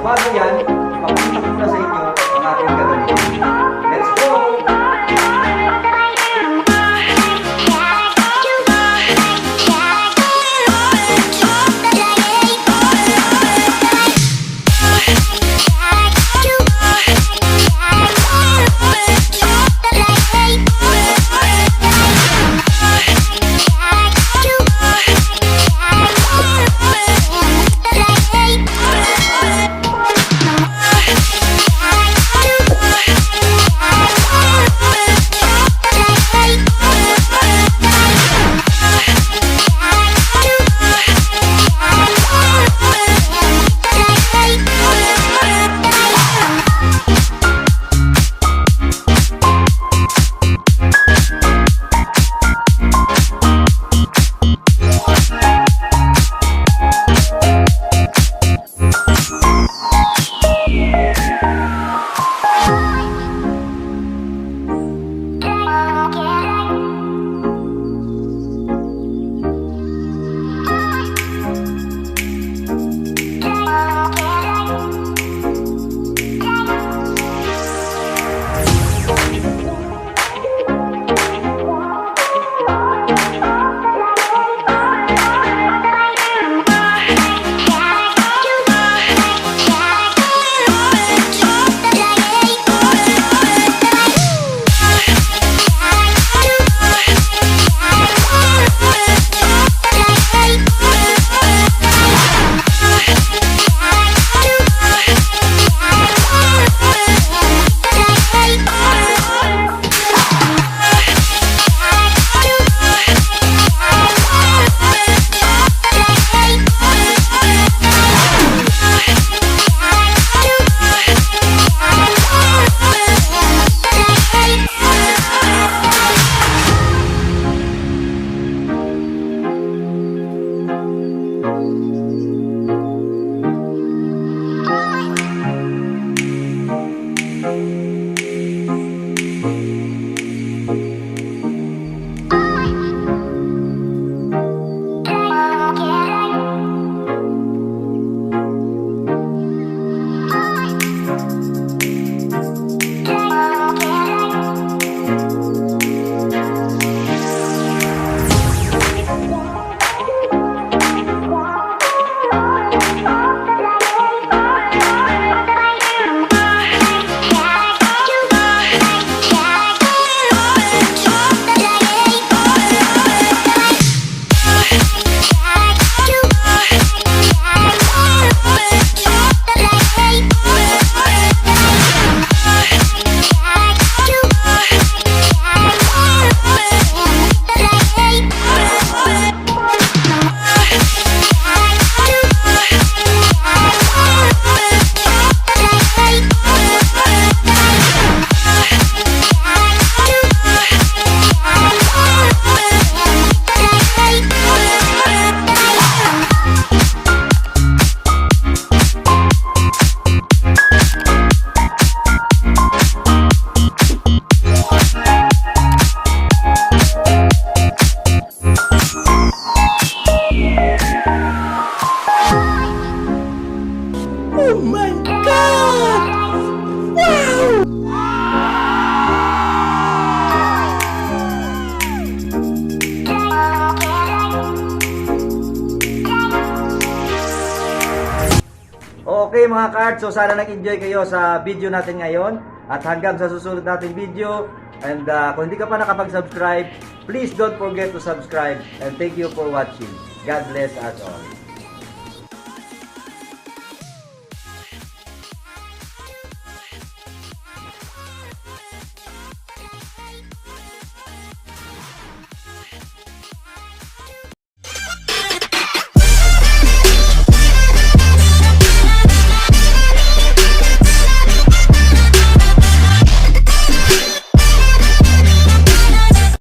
bago yan, ipapakita ko na sa inyo ang aking gagawin. Let's go! Oh my God! Wow! Okay mga cards, so sana nag-enjoy kayo sa video natin ngayon. At hanggang sa susunod natin video. And kung hindi ka pa nakapag-subscribe, please don't forget to subscribe. And thank you for watching. God bless us all.